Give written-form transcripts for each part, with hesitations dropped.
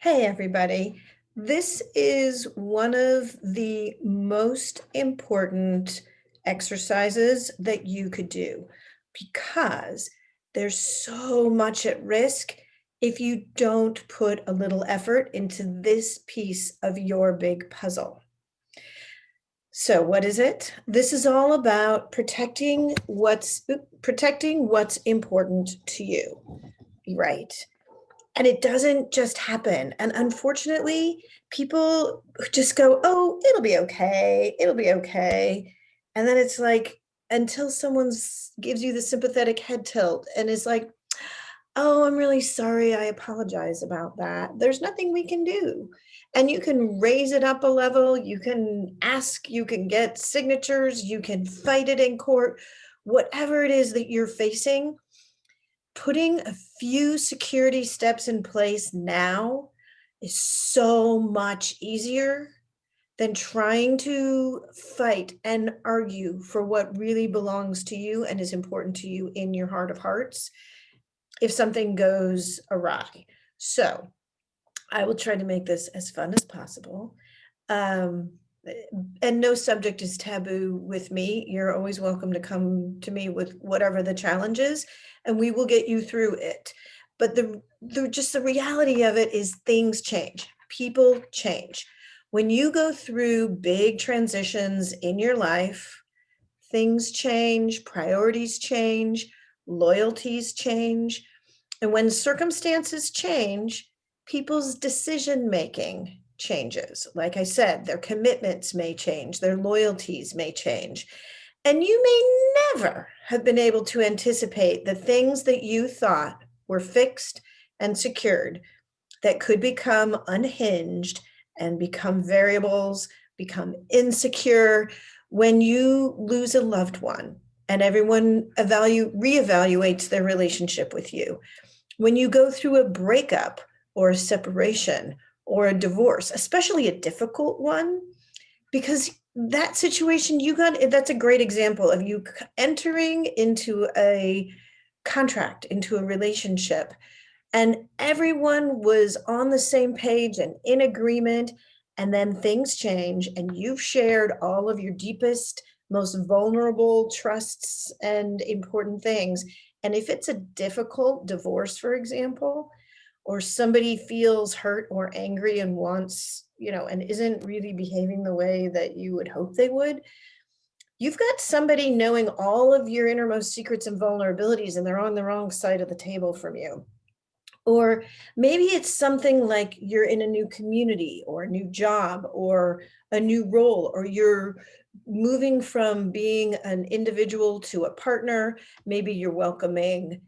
Hey, everybody. This is one of the most important exercises that you could do because there's so much at risk if you don't put a little effort into this piece of your big puzzle. So what is it? This is all about protecting what's important to you, right? And it doesn't just happen. And unfortunately, people just go, oh, it'll be okay. It'll be okay. And then it's like, until someone gives you the sympathetic head tilt and is like, oh, I'm really sorry. I apologize about that. There's nothing we can do. And you can raise it up a level. You can ask, you can get signatures, you can fight it in court, whatever it is that you're facing. Putting a few security steps in place now is so much easier than trying to fight and argue for what really belongs to you and is important to you in your heart of hearts if something goes awry. So I will try to make this as fun as possible. Um, and no subject is taboo with me. You're always welcome to come to me with whatever the challenge is, and we will get you through it. But the reality of it is things change. People change. When you go through big transitions in your life, things change, priorities change, loyalties change. And when circumstances change, people's decision making changes. Like I said, their commitments may change, their loyalties may change. And you may never have been able to anticipate the things that you thought were fixed and secured that could become unhinged and become variables, become insecure when you lose a loved one and everyone reevaluates their relationship with you. When you go through a breakup or a separation or a divorce, especially a difficult one, because that situation that's a great example of you entering into a contract, into a relationship, and everyone was on the same page and in agreement, and then things change and you've shared all of your deepest, most vulnerable trusts and important things. And if it's a difficult divorce, for example, or somebody feels hurt or angry and wants, and isn't really behaving the way that you would hope they would, you've got somebody knowing all of your innermost secrets and vulnerabilities, and they're on the wrong side of the table from you. Or maybe it's something like you're in a new community or a new job or a new role, or you're moving from being an individual to a partner. Maybe you're welcoming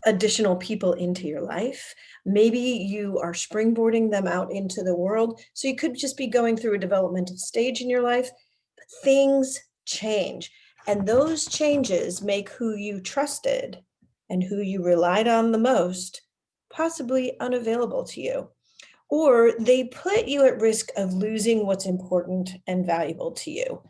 additional people into your life. Maybe you are springboarding them out into the world. So you could just be going through a developmental stage in your life. But things change, and those changes make who you trusted and who you relied on the most possibly unavailable to you, or they put you at risk of losing what's important and valuable to you.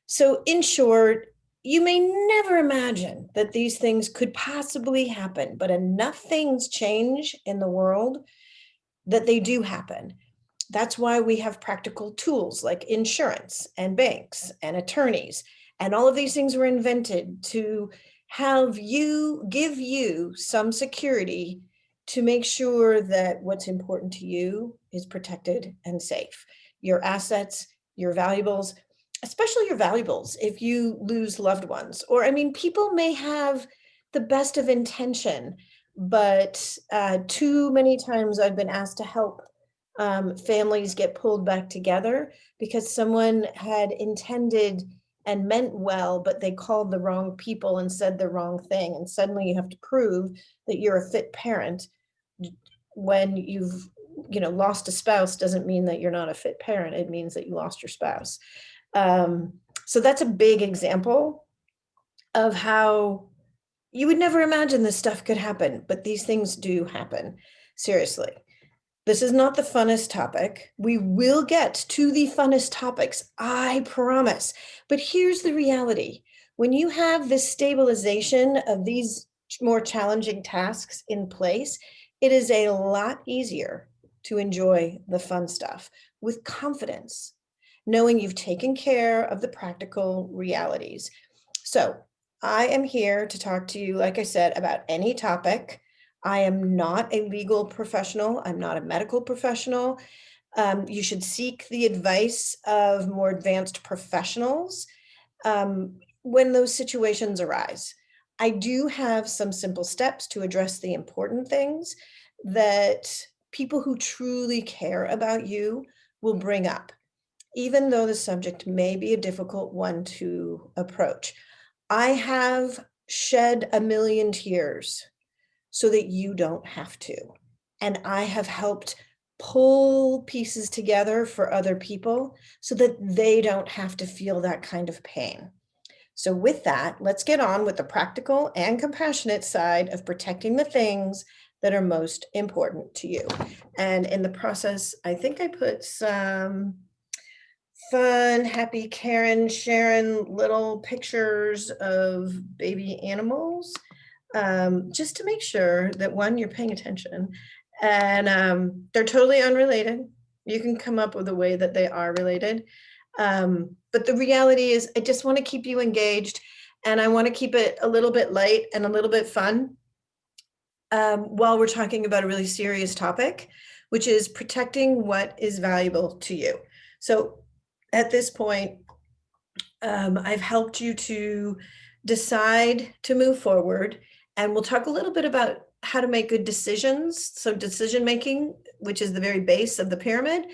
So in short, you may never imagine that these things could possibly happen, but enough things change in the world that they do happen. That's why we have practical tools like insurance and banks and attorneys. And all of these things were invented to give you some security to make sure that what's important to you is protected and safe. Your assets, your valuables, especially your valuables, if you lose loved ones. Or, I mean, people may have the best of intention, but too many times I've been asked to help families get pulled back together because someone had intended and meant well, but they called the wrong people and said the wrong thing. And suddenly you have to prove that you're a fit parent. When you've lost a spouse doesn't mean that you're not a fit parent. It means that you lost your spouse. So that's a big example of how you would never imagine this stuff could happen, but these things do happen. Seriously. This is not the funnest topic. We will get to the funnest topics, I promise. But here's the reality. When you have this stabilization of these more challenging tasks in place, it is a lot easier to enjoy the fun stuff with confidence, knowing you've taken care of the practical realities. So I am here to talk to you, like I said, about any topic. I am not a legal professional. I'm not a medical professional. You should seek the advice of more advanced professionals when those situations arise. I do have some simple steps to address the important things that people who truly care about you will bring up, even though the subject may be a difficult one to approach. I have shed a million tears so that you don't have to. And I have helped pull pieces together for other people so that they don't have to feel that kind of pain. So with that, let's get on with the practical and compassionate side of protecting the things that are most important to you. And in the process, I think I put some fun, happy Karen, Sharon little pictures of baby animals, just to make sure that one, you're paying attention, and they're totally unrelated. You can come up with a way that they are related. But the reality is I just want to keep you engaged, and I want to keep it a little bit light and a little bit fun while we're talking about a really serious topic, which is protecting what is valuable to you. So at this point, I've helped you to decide to move forward, and we'll talk a little bit about how to make good decisions. So decision making, which is the very base of the pyramid.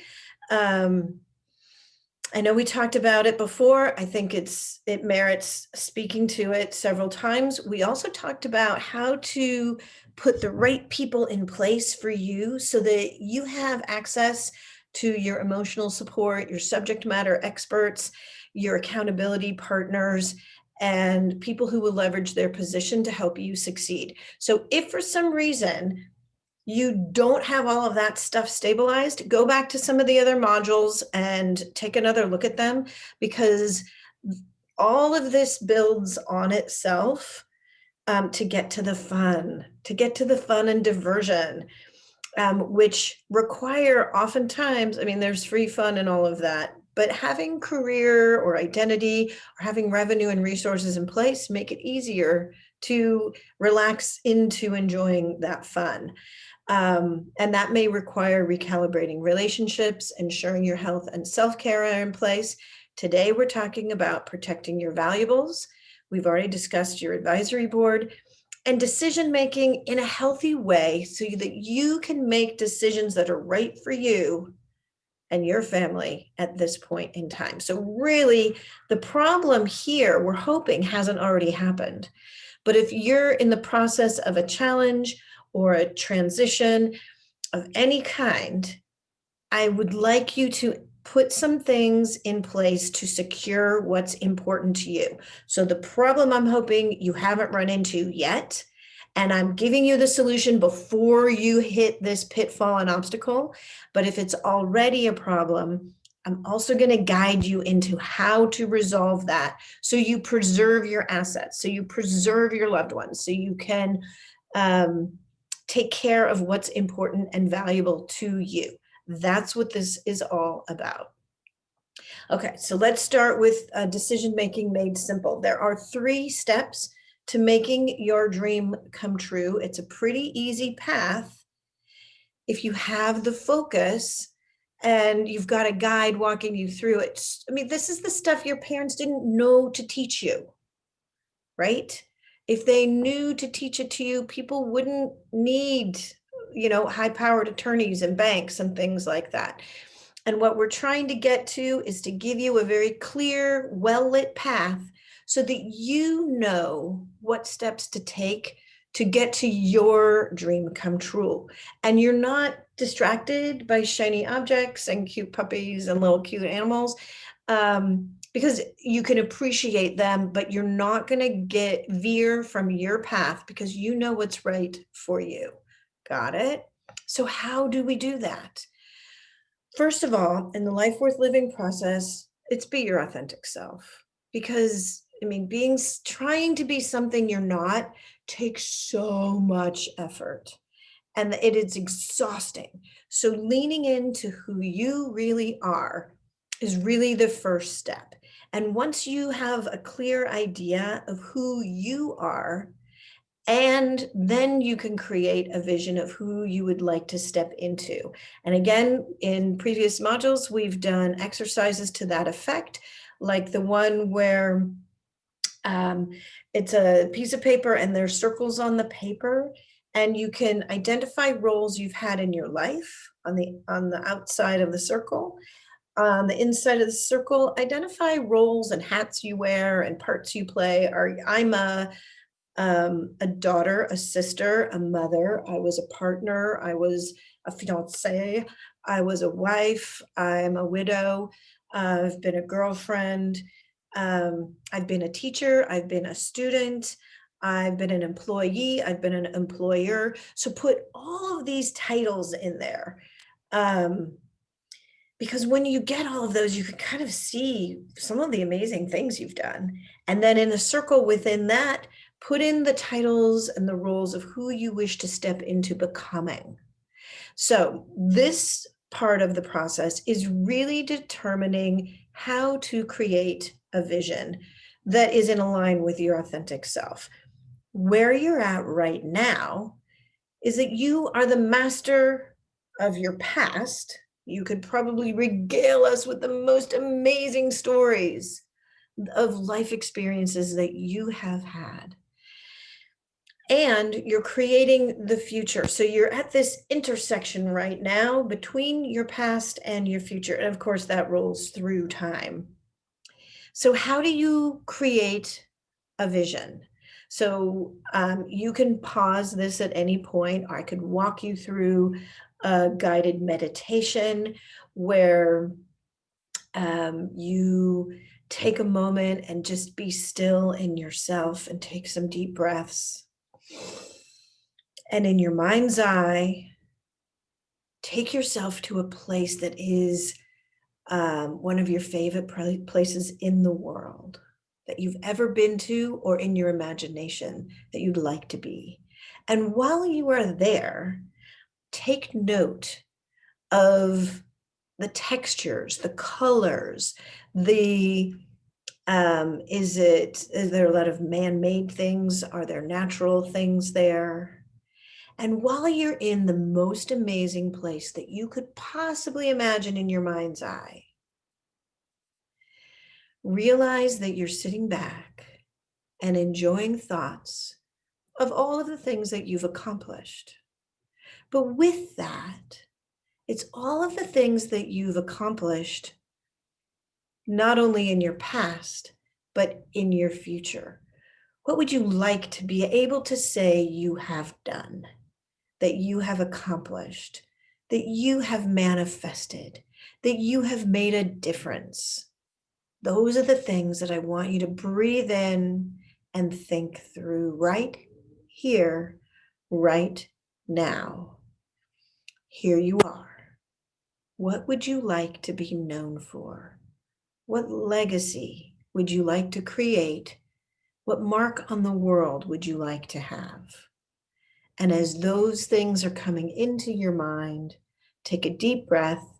I know we talked about it before. I think it merits speaking to it several times. We also talked about how to put the right people in place for you so that you have access to your emotional support, your subject matter experts, your accountability partners, and people who will leverage their position to help you succeed. So if for some reason you don't have all of that stuff stabilized, go back to some of the other modules and take another look at them, because all of this builds on itself to get to the fun, and diversion, which require oftentimes, I mean, there's free fun and all of that, but having career or identity or having revenue and resources in place make it easier to relax into enjoying that fun. And that may require recalibrating relationships, ensuring your health and self-care are in place. Today, we're talking about protecting your valuables. We've already discussed your advisory board and decision-making in a healthy way so that you can make decisions that are right for you and your family at this point in time. So really, the problem here, we're hoping, hasn't already happened. But if you're in the process of a challenge or a transition of any kind, I would like you to put some things in place to secure what's important to you. So the problem I'm hoping you haven't run into yet, and I'm giving you the solution before you hit this pitfall and obstacle, but if it's already a problem, I'm also going to guide you into how to resolve that so you preserve your assets, so you preserve your loved ones, so you can take care of what's important and valuable to you. That's what this is all about. Okay, so let's start with decision-making made simple. There are 3 steps to making your dream come true. It's a pretty easy path if you have the focus and you've got a guide walking you through it. I mean, this is the stuff your parents didn't know to teach you, right? If they knew to teach it to you, people wouldn't need, high-powered attorneys and banks and things like that. And what we're trying to get to is to give you a very clear, well-lit path so that you know what steps to take to get to your dream come true. And you're not distracted by shiny objects and cute puppies and little cute animals, because you can appreciate them, but you're not going to veer from your path because you know what's right for you. Got it? So how do we do that? First of all, in the life worth living process, it's be your authentic self, because trying to be something you're not takes so much effort. and it is exhausting. So leaning into who you really are is really the first step. And once you have a clear idea of who you are, and then you can create a vision of who you would like to step into. And again, in previous modules, we've done exercises to that effect, like the one where it's a piece of paper and there's circles on the paper, and you can identify roles you've had in your life on the outside of the circle. On the inside of the circle, identify roles and hats you wear and parts you play. I'm a daughter, a sister, a mother. I was a partner. I was a fiance. I was a wife. I'm a widow. I've been a girlfriend. I've been a teacher. I've been a student. I've been an employee. I've been an employer. So put all of these titles in there. Because when you get all of those, you can kind of see some of the amazing things you've done. And then in the circle within that, put in the titles and the roles of who you wish to step into becoming. So this part of the process is really determining how to create a vision that is in line with your authentic self. Where you're at right now is that you are the master of your past. You could probably regale us with the most amazing stories of life experiences that you have had. And you're creating the future. So you're at this intersection right now between your past and your future. And of course, that rolls through time. So how do you create a vision? So you can pause this at any point. I could walk you through a guided meditation where you take a moment and just be still in yourself and take some deep breaths. And in your mind's eye, take yourself to a place that is one of your favorite places in the world that you've ever been to, or in your imagination that you'd like to be. And while you are there, take note of the textures, the colors, is there a lot of man-made things? Are there natural things there? And while you're in the most amazing place that you could possibly imagine in your mind's eye, realize that you're sitting back and enjoying thoughts of all of the things that you've accomplished. But with that, it's all of the things that you've accomplished, not only in your past, but in your future. What would you like to be able to say you have done, that you have accomplished, that you have manifested, that you have made a difference? Those are the things that I want you to breathe in and think through right here, right now. Here you are. What would you like to be known for? What legacy would you like to create? What mark on the world would you like to have? And as those things are coming into your mind, take a deep breath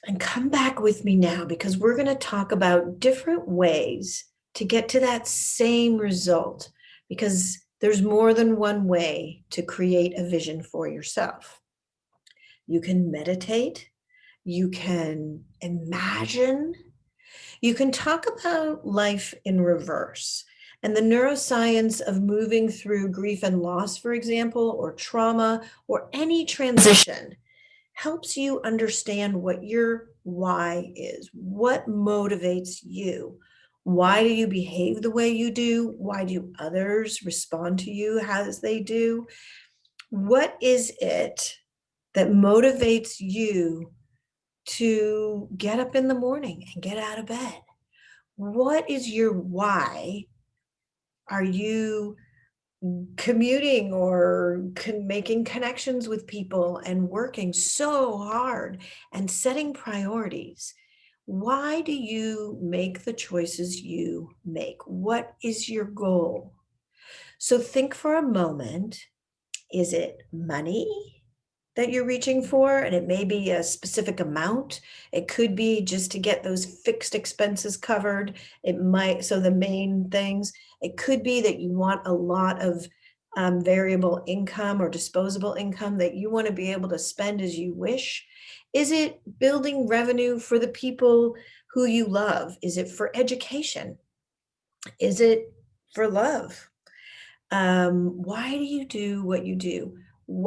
and come back with me now, because we're going to talk about different ways to get to that same result, because there's more than one way to create a vision for yourself. You can meditate, you can imagine, you can talk about life in reverse and the neuroscience of moving through grief and loss, for example, or trauma, or any transition helps you understand what your why is, what motivates you. Why do you behave the way you do? Why do others respond to you as they do? What is it that motivates you to get up in the morning and get out of bed? What is your why? Are you commuting or making connections with people and working so hard and setting priorities? Why do you make the choices you make? What is your goal? So think for a moment Is it money that you're reaching for? And it may be a specific amount. It could be just to get those fixed expenses covered. It might, so the main things, it could be that you want a lot of variable income or disposable income that you want to be able to spend as you wish. Is it building revenue for the people who you love? Is it for education? Is it for love? Why do you do what you do?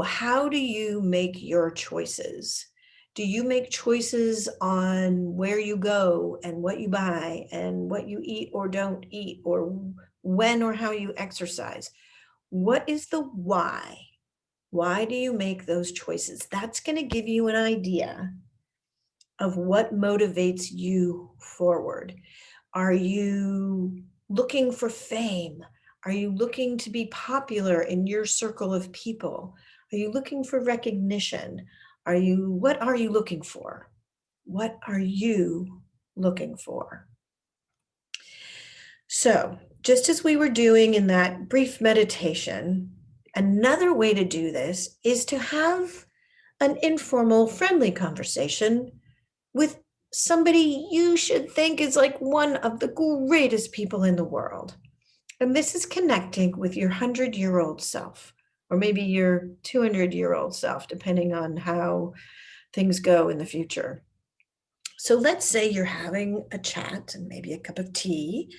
How do you make your choices? Do you make choices on where you go and what you buy and what you eat or don't eat, or when or how you exercise? What is the why? Why do you make those choices? That's going to give you an idea of what motivates you forward. Are you looking for fame? Are you looking to be popular in your circle of people? Are you looking for recognition? What are you looking for? What are you looking for? So, just as we were doing in that brief meditation, another way to do this is to have an informal, friendly conversation with somebody you should think is like one of the greatest people in the world. And this is connecting with your 100-year-old self, or maybe your 200-year-old self, depending on how things go in the future. So let's say you're having a chat and maybe a cup of tea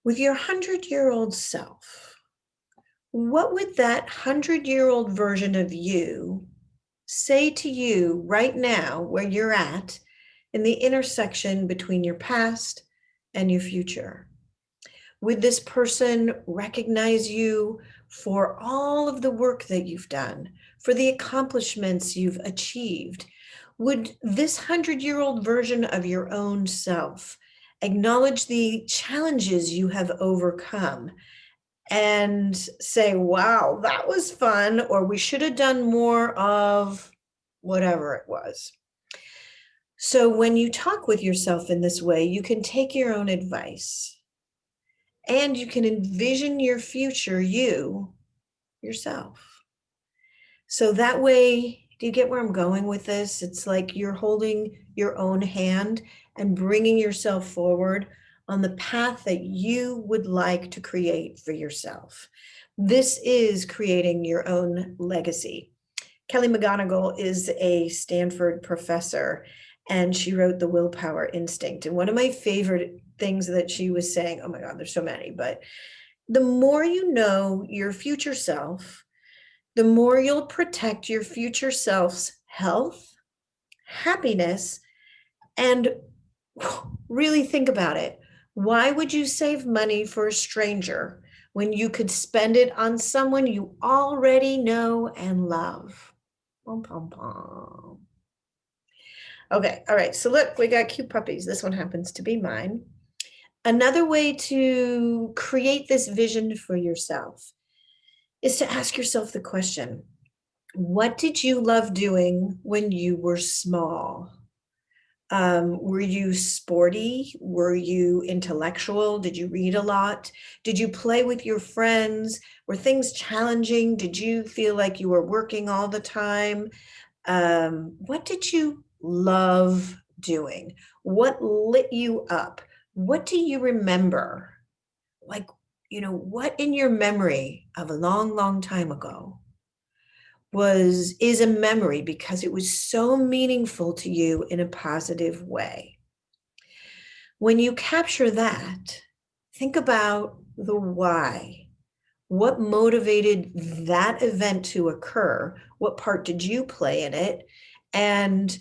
with your 100-year-old self. What would that 100-year-old version of you say to you right now, where you're at in the intersection between your past and your future? Would this person recognize you for all of the work that you've done, for the accomplishments you've achieved? Would this 100-year-old version of your own self acknowledge the challenges you have overcome and say, wow, that was fun, or we should have done more of whatever it was? So when you talk with yourself in this way, you can take your own advice and you can envision your future you yourself. So that way, do you get where I'm going with this? It's like you're holding your own hand and bringing yourself forward on the path that you would like to create for yourself. This is creating your own legacy. Kelly McGonigal is a Stanford professor, and she wrote The Willpower Instinct. And one of my favorite things that she was saying, oh my God, there's so many, but the more you know your future self, the more you'll protect your future self's health, happiness, and really think about it. Why would you save money for a stranger when you could spend it on someone you already know and love? Pom, pom, pom. Okay, all right, so look, we got cute puppies. This one happens to be mine. Another way to create this vision for yourself is to ask yourself the question, what did you love doing when you were small? Were you sporty? Were you intellectual? Did you read a lot? Did you play with your friends? Were things challenging? Did you feel like you were working all the time? What did you love doing? What lit you up? What do you remember? Like, what in your memory of a long, long time ago is a memory because it was so meaningful to you in a positive way? When you capture that, think about the why. What motivated that event to occur? What part did you play in it? And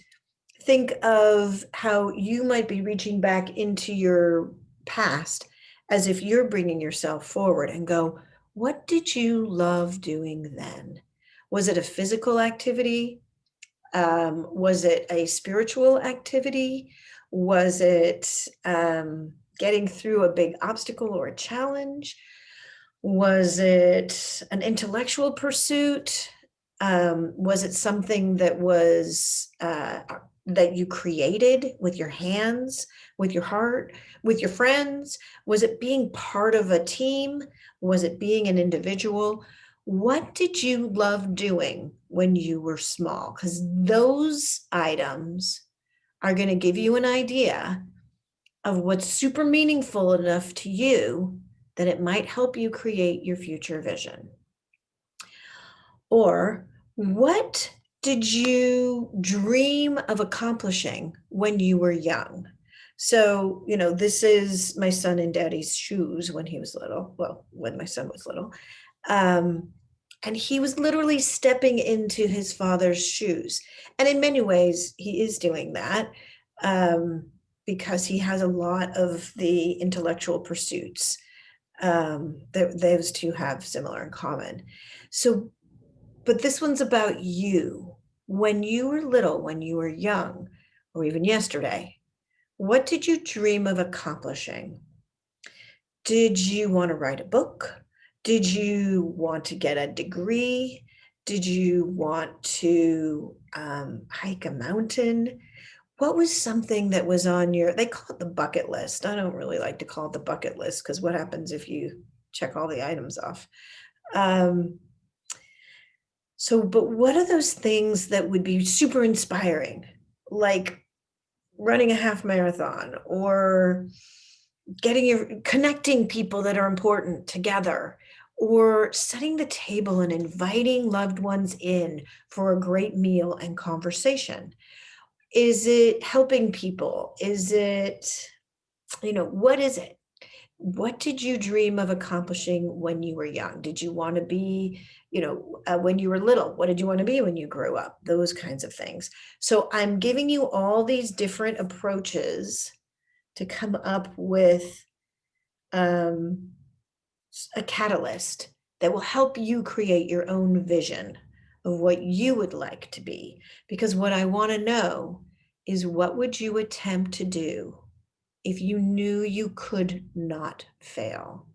think of how you might be reaching back into your past as if you're bringing yourself forward and go, what did you love doing then? Was it a physical activity? Was it a spiritual activity? Was it getting through a big obstacle or a challenge? Was it an intellectual pursuit? Was it something that was that you created with your hands, with your heart, with your friends? Was it being part of a team? Was it being an individual? What did you love doing when you were small? Because those items are going to give you an idea of what's super meaningful enough to you that it might help you create your future vision. Or what did you dream of accomplishing when you were young? So, this is my son and daddy's shoes when he was little. Well, when my son was little. Um, and he was literally stepping into his father's shoes. And in many ways, he is doing that because he has a lot of the intellectual pursuits. Those two have similar in common. So, but this one's about you. When you were little, when you were young, or even yesterday, what did you dream of accomplishing? Did you want to write a book? Did you want to get a degree? Did you want to hike a mountain? What was something that was on they call it the bucket list. I don't really like to call it the bucket list because what happens if you check all the items off? But what are those things that would be super inspiring? Like running a half marathon or connecting people that are important together, or setting the table and inviting loved ones in for a great meal and conversation. Is it helping people? Is it, what is it? What did you dream of accomplishing when you were young? Did you want to be, when you were little? What did you want to be when you grew up? Those kinds of things. So I'm giving you all these different approaches to come up with a catalyst that will help you create your own vision of what you would like to be. Because what I want to know is, what would you attempt to do if you knew you could not fail?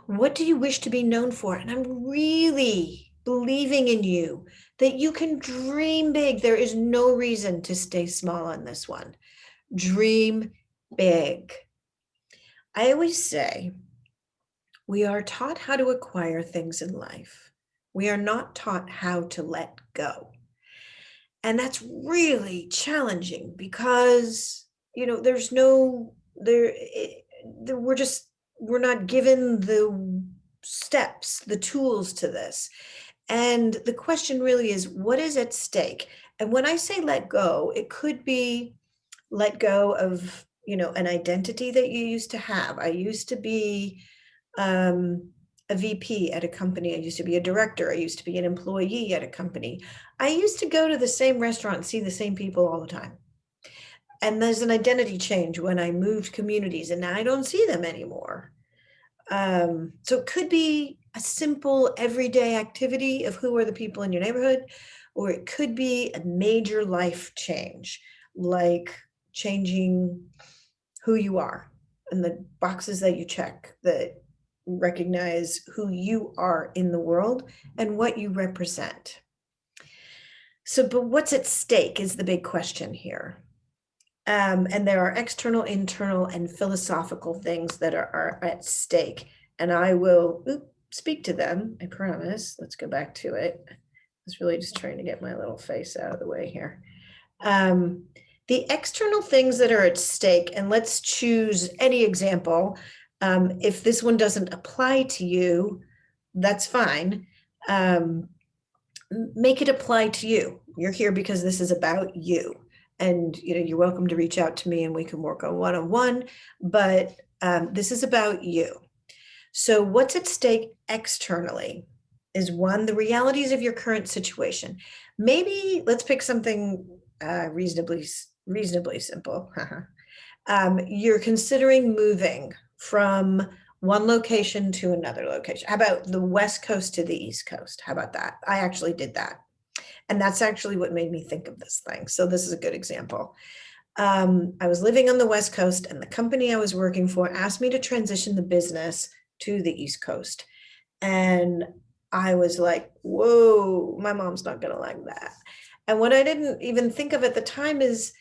What do you wish to be known for? And I'm really believing in you that you can dream big. There is no reason to stay small on this one. Dream big. I always say, we are taught how to acquire things in life. We are not taught how to let go. And that's really challenging because, there's no, we're not given the steps, the tools to this. And the question really is, what is at stake? And when I say let go, it could be let go of, an identity that you used to have. I used to be a VP at a company. I used to be a director. I used to be an employee at a company. I used to go to the same restaurant and see the same people all the time. And there's an identity change when I moved communities, and now I don't see them anymore. So it could be a simple everyday activity of who are the people in your neighborhood, or it could be a major life change, like changing who you are and the boxes that you check that recognize who you are in the world and what you represent. So, but what's at stake is the big question here. And there are external, internal, and philosophical things that are at stake. And I will speak to them, I promise. Let's go back to it. I was really just trying to get my little face out of the way here. The external things that are at stake, and let's choose any example. If this one doesn't apply to you, that's fine. Make it apply to you. You're here because this is about you. And you're welcome to reach out to me and we can work on one-on-one, but this is about you. So what's at stake externally is, one, the realities of your current situation. Maybe let's pick something reasonably simple. You're considering moving from one location to another location. How about the West Coast to the East Coast? How about that? I actually did that. And that's actually what made me think of this thing. So this is a good example. I was living on the West Coast, and the company I was working for asked me to transition the business to the East Coast. And I was like, whoa, my mom's not going to like that. And what I didn't even think of at the time is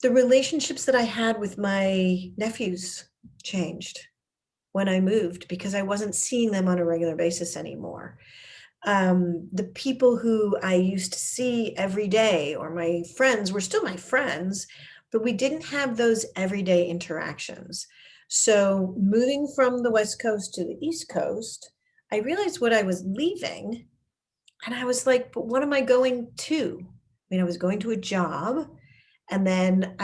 the relationships that I had with my nephews changed when I moved, because I wasn't seeing them on a regular basis anymore. The people who I used to see every day or my friends were still my friends, but we didn't have those everyday interactions. So moving from the West Coast to the East Coast, I realized what I was leaving. And I was like, but what am I going to? I mean, I was going to a job, and then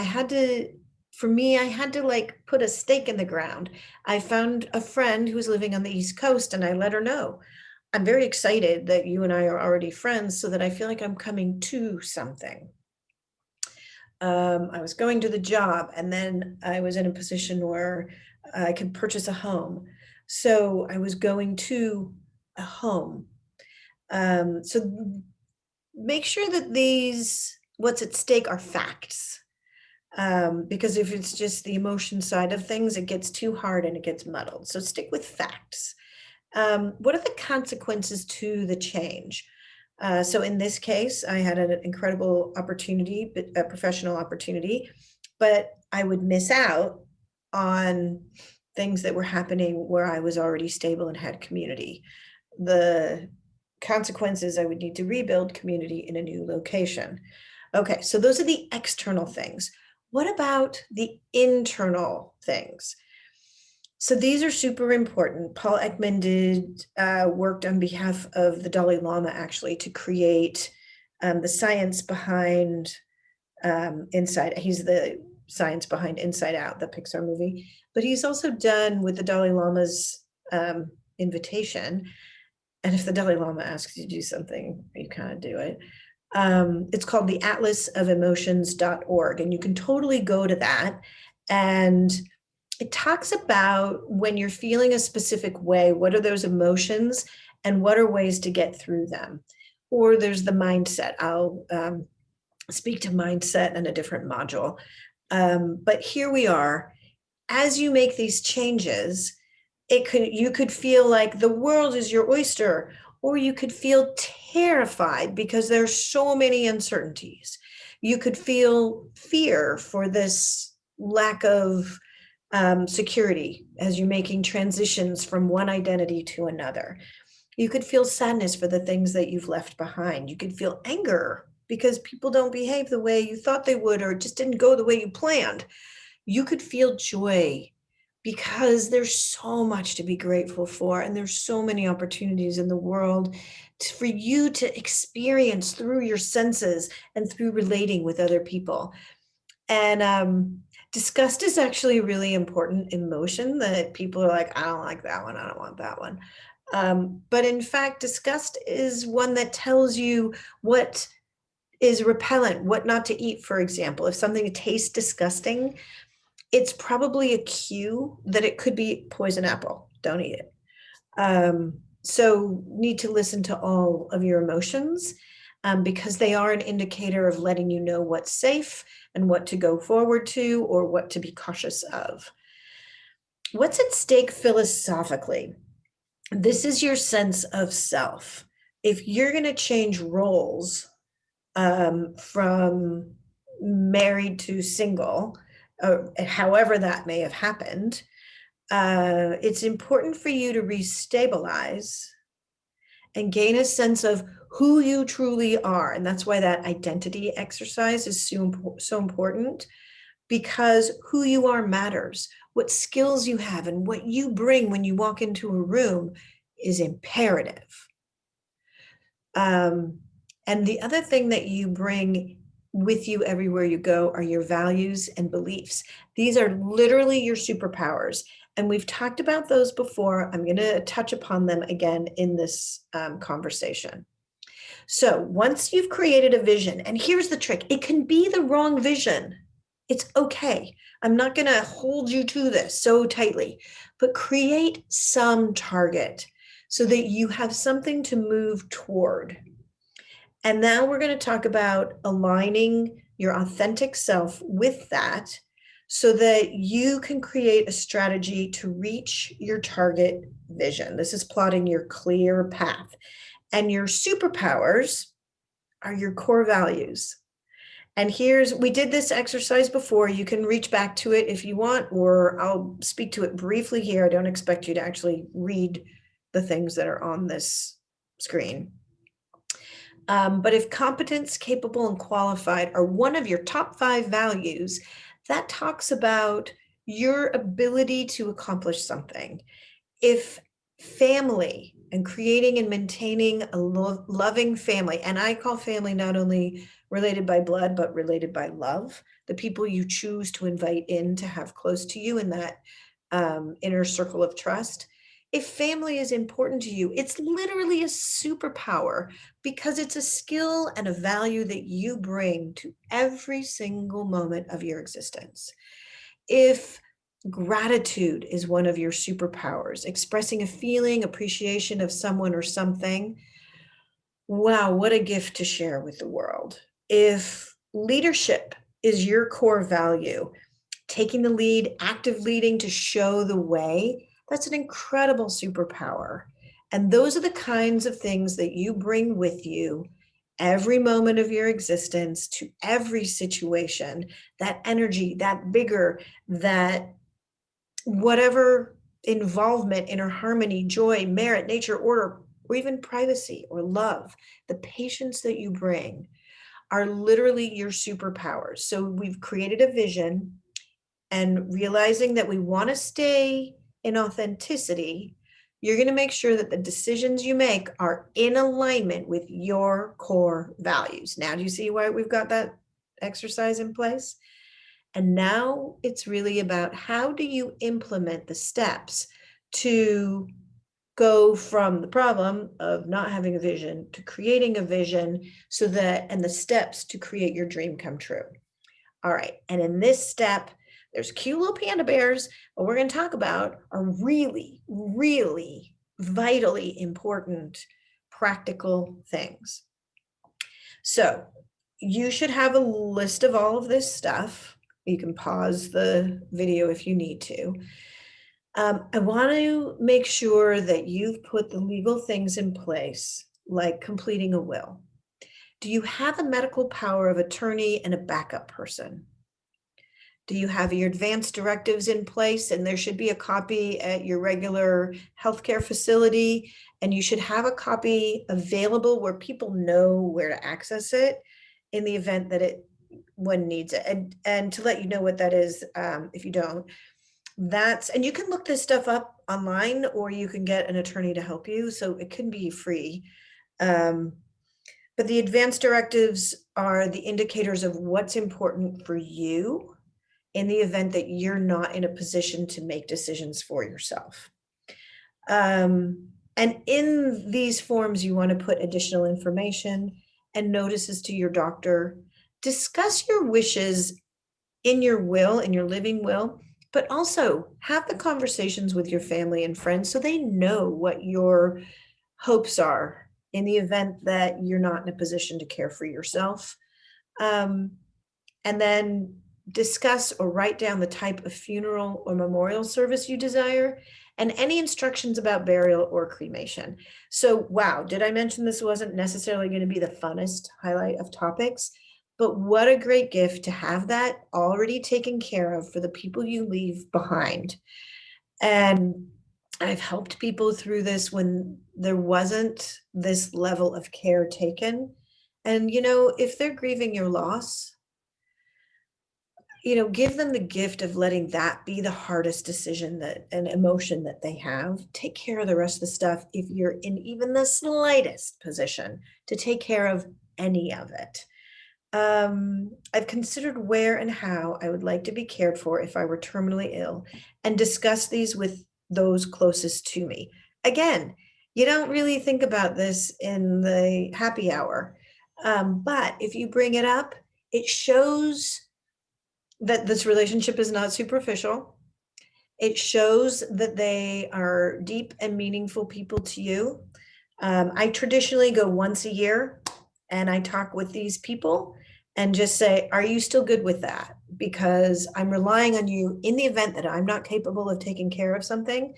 for me, I had to like put a stake in the ground. I found a friend who was living on the East Coast, and I let her know, I'm very excited that you and I are already friends so that I feel like I'm coming to something. I was going to the job, and then I was in a position where I could purchase a home. So I was going to a home. So make sure that what's at stake are facts. Because if it's just the emotion side of things, it gets too hard and it gets muddled. So stick with facts. What are the consequences to the change? So in this case, I had an incredible opportunity, a professional opportunity, but I would miss out on things that were happening where I was already stable and had community. The consequences, I would need to rebuild community in a new location. Okay, so those are the external things. What about the internal things? So these are super important. Paul Ekman worked on behalf of the Dalai Lama actually to create the science behind Inside. He's the science behind Inside Out, the Pixar movie. But he's also done with the Dalai Lama's invitation. And if the Dalai Lama asks you to do something, you kind of do it. It's called the Atlas of Emotions.org. And you can totally go to that. And it talks about when you're feeling a specific way, what are those emotions and what are ways to get through them? Or there's the mindset. I'll speak to mindset in a different module. But here we are. As you make these changes, you could feel like the world is your oyster, or you could feel terrified because there's so many uncertainties. You could feel fear for this lack of security as you're making transitions from one identity to another. You could feel sadness for the things that you've left behind. You could feel anger because people don't behave the way you thought they would or just didn't go the way you planned. You could feel joy because there's so much to be grateful for, and there's so many opportunities in the world for you to experience through your senses and through relating with other people. And disgust is actually a really important emotion that people are like, I don't like that one, I don't want that one. But in fact, disgust is one that tells you what is repellent, what not to eat, for example. If something tastes disgusting, it's probably a cue that it could be poison apple. Don't eat it. So need to listen to all of your emotions because they are an indicator of letting you know what's safe and what to go forward to or what to be cautious of. What's at stake philosophically? This is your sense of self. If you're going to change roles from married to single, however that may have happened, it's important for you to restabilize and gain a sense of who you truly are. And that's why that identity exercise is so important, because who you are matters. What skills you have and what you bring when you walk into a room is imperative. And the other thing that you bring with you everywhere you go are your values and beliefs. These are literally your superpowers. And we've talked about those before. I'm going to touch upon them again in this conversation. So once you've created a vision, and here's the trick, it can be the wrong vision. It's okay. I'm not going to hold you to this so tightly, but create some target so that you have something to move toward. And now we're going to talk about aligning your authentic self with that so that you can create a strategy to reach your target vision. This is plotting your clear path. And your superpowers are your core values. And we did this exercise before. You can reach back to it if you want, or I'll speak to it briefly here. I don't expect you to actually read the things that are on this screen. But if competence, capable, and qualified are one of your top 5 values, that talks about your ability to accomplish something. If family and creating and maintaining a loving family, and I call family not only related by blood, but related by love, the people you choose to invite in to have close to you in that inner circle of trust. If family is important to you, it's literally a superpower because it's a skill and a value that you bring to every single moment of your existence. If gratitude is one of your superpowers, expressing a feeling, appreciation of someone or something, wow, what a gift to share with the world. If leadership is your core value, taking the lead, active leading to show the way, that's an incredible superpower. And those are the kinds of things that you bring with you every moment of your existence to every situation, that energy, that vigor, that whatever involvement, inner harmony, joy, merit, nature, order, or even privacy or love, the patience that you bring are literally your superpowers. So we've created a vision, and realizing that we want to stay in authenticity, you're going to make sure that the decisions you make are in alignment with your core values. Now, do you see why we've got that exercise in place? And now it's really about how do you implement the steps to go from the problem of not having a vision to creating a vision, so that, and the steps to create your dream come true. All right, and in this step, there's cute little panda bears. What we're going to talk about are really, really vitally important practical things. So you should have a list of all of this stuff. You can pause the video if you need to. I want to make sure that you've put the legal things in place, like completing a will. Do you have a medical power of attorney and a backup person? Do you have your advance directives in place? And there should be a copy at your regular healthcare facility, and you should have a copy available where people know where to access it in the event that one needs it. And to let you know what that is, if you don't, and you can look this stuff up online, or you can get an attorney to help you. So it can be free. But the advance directives are the indicators of what's important for you in the event that you're not in a position to make decisions for yourself. And in these forms, you want to put additional information and notices to your doctor. Discuss your wishes in your will, in your living will, but also have the conversations with your family and friends so they know what your hopes are in the event that you're not in a position to care for yourself. And then discuss or write down the type of funeral or memorial service you desire, and any instructions about burial or cremation. So, wow, did I mention this wasn't necessarily going to be the funnest highlight of topics? But what a great gift to have that already taken care of for the people you leave behind. And I've helped people through this when there wasn't this level of care taken. And, if they're grieving your loss, give them the gift of letting that be the hardest decision, that an emotion that they have. Take care of the rest of the stuff if you're in even the slightest position to take care of any of it. I've considered where and how I would like to be cared for if I were terminally ill, and discuss these with those closest to me. Again, you don't really think about this in the happy hour, but if you bring it up, it shows that this relationship is not superficial. It shows that they are deep and meaningful people to you. I traditionally go once a year and I talk with these people and just say, are you still good with that? Because I'm relying on you in the event that I'm not capable of taking care of something.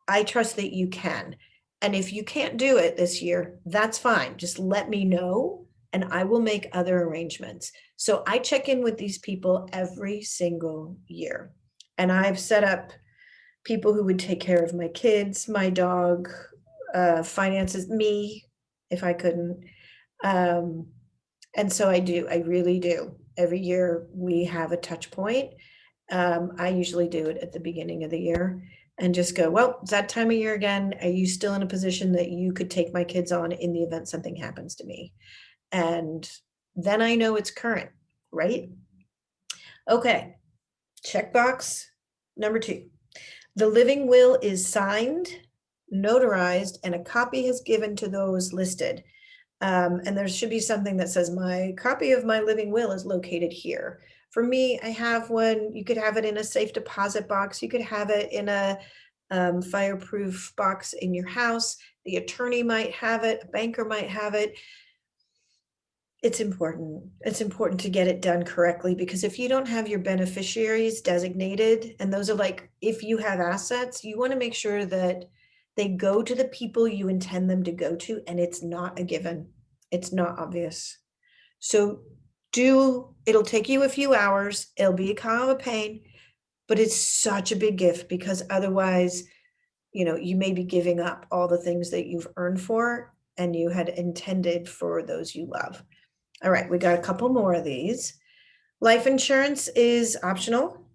I trust that you can. And if you can't do it this year, that's fine. Just let me know and I will make other arrangements. So I check in with these people every single year. And I've set up people who would take care of my kids, my dog, finances, me, if I couldn't. Um, and so I really do. Every year we have a touch point. I usually do it at the beginning of the year and just go, well, it's that time of year again. Are you still in a position that you could take my kids on in the event something happens to me? And then I know it's current, right? Okay, checkbox number 2. The living will is signed, notarized, and a copy is given to those listed. And there should be something that says, my copy of my living will is located here. For me, I have one. You could have it in a safe deposit box. You could have it in a fireproof box in your house. The attorney might have it. A banker might have it. It's important. It's important to get it done correctly, because if you don't have your beneficiaries designated, and those are like, if you have assets, you want to make sure that they go to the people you intend them to go to, and it's not a given. It's not obvious. So it'll take you a few hours. It'll be a kind of a pain, but it's such a big gift, because otherwise, you may be giving up all the things that you've earned for and you had intended for those you love. All right, we got a couple more of these. Life insurance is optional,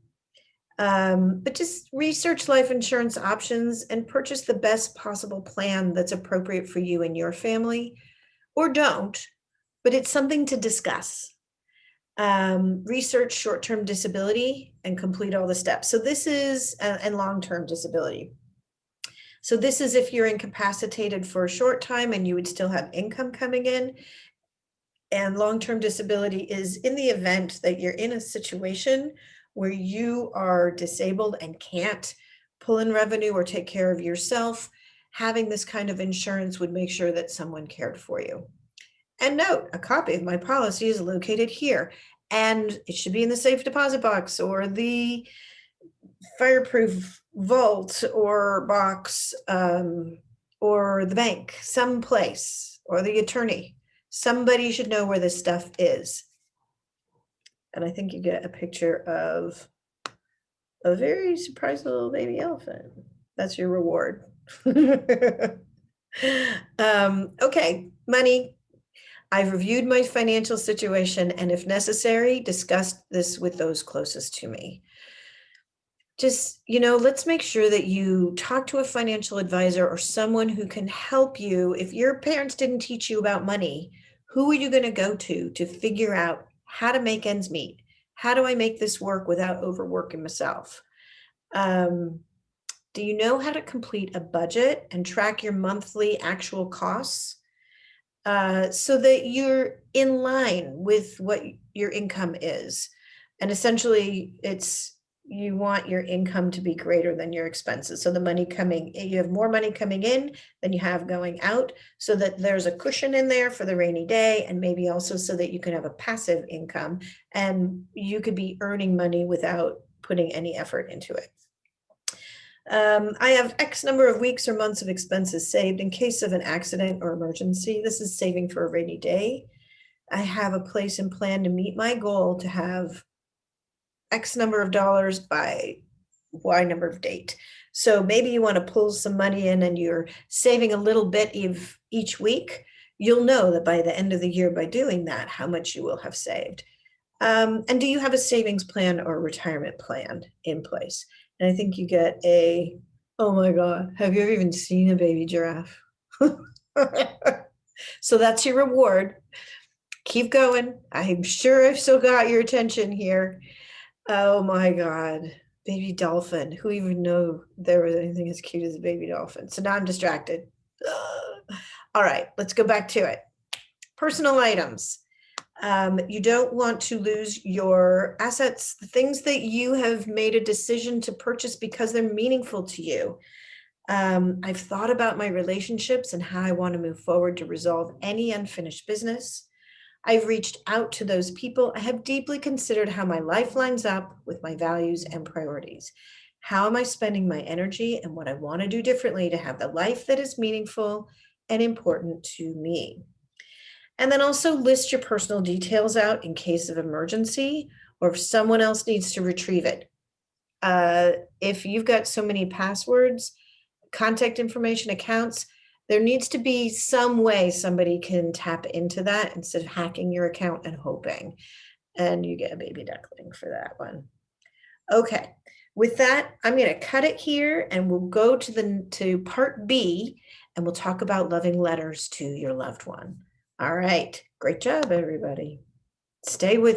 but just research life insurance options and purchase the best possible plan that's appropriate for you and your family, or don't, but it's something to discuss. Research short-term disability and complete all the steps. So this is, and long-term disability. So this is if you're incapacitated for a short time and you would still have income coming in. And long-term disability is in the event that you're in a situation where you are disabled and can't pull in revenue or take care of yourself. Having this kind of insurance would make sure that someone cared for you. And note, a copy of my policy is located here, and it should be in the safe deposit box or the fireproof vault or box, or the bank, someplace, or the attorney. Somebody should know where this stuff is. And I think you get a picture of a very surprised little baby elephant. That's your reward. Okay, money. I've reviewed my financial situation and, if necessary, discussed this with those closest to me. Just, let's make sure that you talk to a financial advisor or someone who can help you. If your parents didn't teach you about money, who are you going to go to figure out how to make ends meet? How do I make this work without overworking myself? Do you know how to complete a budget and track your monthly actual costs, so that you're in line with what your income is? And essentially, you want your income to be greater than your expenses. So you have more money coming in than you have going out, so that there's a cushion in there for the rainy day, and maybe also so that you can have a passive income and you could be earning money without putting any effort into it. I have X number of weeks or months of expenses saved in case of an accident or emergency. This is saving for a rainy day. I have a place and plan to meet my goal to have X number of dollars by Y number of date. So maybe you want to pull some money in and you're saving a little bit each week. You'll know that by the end of the year, by doing that, how much you will have saved. And do you have a savings plan or retirement plan in place? And I think you get oh my God, have you ever even seen a baby giraffe? So that's your reward. Keep going. I'm sure I've still got your attention here. Oh my God, baby dolphin. Who even knew there was anything as cute as a baby dolphin? So now I'm distracted. All right, let's go back to it. Personal items. You don't want to lose your assets, the things that you have made a decision to purchase because they're meaningful to you. I've thought about my relationships and how I want to move forward to resolve any unfinished business. I've reached out to those people. I have deeply considered how my life lines up with my values and priorities. How am I spending my energy and what I want to do differently to have the life that is meaningful and important to me? And then also list your personal details out in case of emergency or if someone else needs to retrieve it. If you've got so many passwords, contact information, accounts, There needs to be some way somebody can tap into that instead of hacking your account and hoping. And you get a baby duckling for that one. Okay, with that, I'm going to cut it here and we'll go to part B and we'll talk about loving letters to your loved one. All right, great job, everybody. Stay with